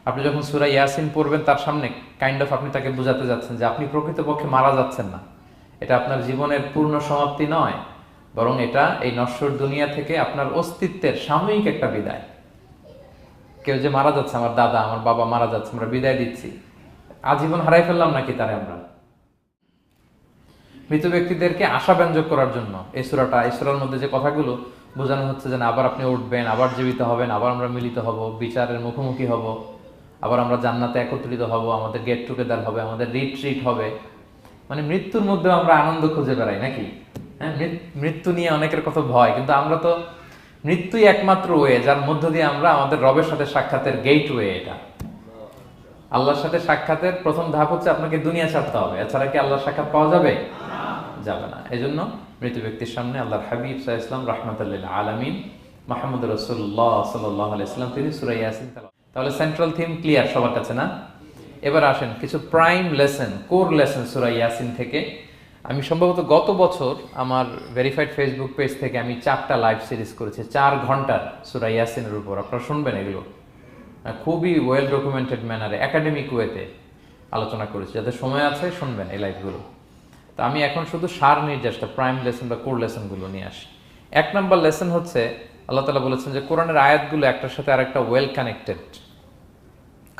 আপনি যখন সূরা ইয়াসিন পড়বেন তার সামনে কাইন্ড অফ আপনি তাকে বোঝাতে যাচ্ছেন যে আপনি প্রকৃতপক্ষে মারা যাচ্ছেন না, এটা আপনার জীবনের পূর্ণ সমাপ্তি নয়, বরং এটা এই নশ্বর দুনিয়া থেকে আপনার অস্তিত্বের সাময়িক একটা বিদায়। কেউ যে মারা যাচ্ছে, আমার দাদা আমার বাবা মারা যাচ্ছে, আমরা বিদায় দিচ্ছি, আজীবন হারাই ফেললাম নাকি তারে আমরা? মৃত ব্যক্তিদেরকে আশাব্যঞ্জক করার জন্য এই সূরার মধ্যে যে কথাগুলো বোঝানো হচ্ছে যে না, আবার আপনি উঠবেন, আবার জীবিত হবেন, আবার আমরা মিলিত হব, বিচারের মুখোমুখি হব, আবার আমরা জান্নাতে একত্রিত হব, আমাদের গেট টুগেদার হবে, আমাদের রিট্রিট হবে। মানে মৃত্যুর মধ্যে আমরা আনন্দ খুঁজে বেড়াই নাকি? হ্যাঁ, মৃত্যু নিয়ে অনেকের কথা ভয়, কিন্তু আমরা তো মৃত্যুই একমাত্র ওয়ে যার মধ্য দিয়ে আমরা আমাদের রবের সাথে সাক্ষাতের গেট ওয়ে। এটা আল্লাহর সাথে সাক্ষাতের প্রথম ধাপ হচ্ছে আপনাকে দুনিয়া ছাড়তে হবে, এছাড়া কি আল্লাহর সাক্ষাৎ পাওয়া যাবে? যাবে না। এই জন্য মৃত ব্যক্তির সামনে আল্লাহর হাবিব সাল্লাল্লাহু আলাইহি ওয়াসাল্লাম রাহমাতুল লিল আলামিন মুহাম্মদ রাসূলুল্লাহ সাল্লাল্লাহু আলাইহি ওয়াসাল্লাম তিনি সূরা ইয়াসিন তেলাওয়াত। তাহলে সেন্ট্রাল থিম ক্লিয়ার সবার কাছে না? এবার আসেন কিছু প্রাইম লেসন, কোর লেসন সূরা ইয়াসিন থেকে। আমি সম্ভবত গত বছর আমার ভেরিফাইড ফেসবুক পেজ থেকে আমি 4টা লাইভ সিরিজ করেছি 4 ঘন্টার সূরা ইয়াসিনের উপর। আপনারা শুনবেন এগুলো, খুবই ওয়েল ডকুমেন্টেড ম্যানারে একাডেমিক ওয়েতে আলোচনা করেছি। যাদের সময় আছে শুনবেন এই লাইভগুলো। তো আমি এখন শুধু সার নির্যাসটা প্রাইম লেসন বা কোর লেসনগুলো নিয়ে আসি। 1 নম্বর লেসন হচ্ছে আল্লাহ তাআলা বলেছেন যে কোরআনের আয়াতগুলো একটার সাথে আরেকটা well connected,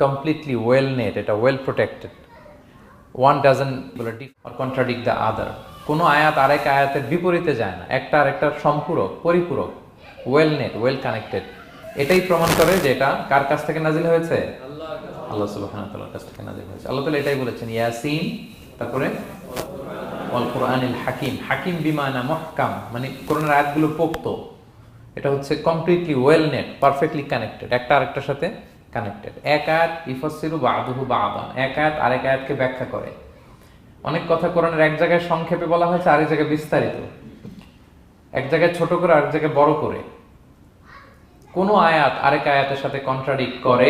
completely well knit, এটা well protected. One doesn't or contradict the other। কোনো আয়াত আরেক আয়াতের বিপরীতে যায় না, একটা আরেকটার সম্পূরক, পরিপূরক, ওয়েল নেট, ওয়েল কানেক্টেড। এটাই প্রমাণ করে যে এটা কার কাছ থেকে নাজিল হয়েছে? আল্লাহ সুবহানাহু ওয়া তাআলার কাছ থেকে নাজিল হয়েছে। আল্লাহ তাআলা এটাই বলেছেন ইয়াসিন, তারপরে ওয়াল কুরআনিল হাকিম। হাকিম বিমানা মুহকাম, মানে কোরআনের আয়াতগুলো পোক্ত। এটা হচ্ছে completely well net, perfectly connected, একটা আরেকটার সাথে কানেক্টেড। এক আয়াত ইফাসসিরু বা'দুহু বা'দান, এক আয়াত আরেক আয়াতকে ব্যাখ্যা করে। অনেক কথা কোরআনের এক জায়গায় সংক্ষেপে বলা হয়েছে, আরেক জায়গায় বিস্তারিত, এক জায়গায় ছোট করে আরেক জায়গায় বড় করে। কোন আয়াত আরেক আয়াতের সাথে কন্ট্রাডিক্ট করে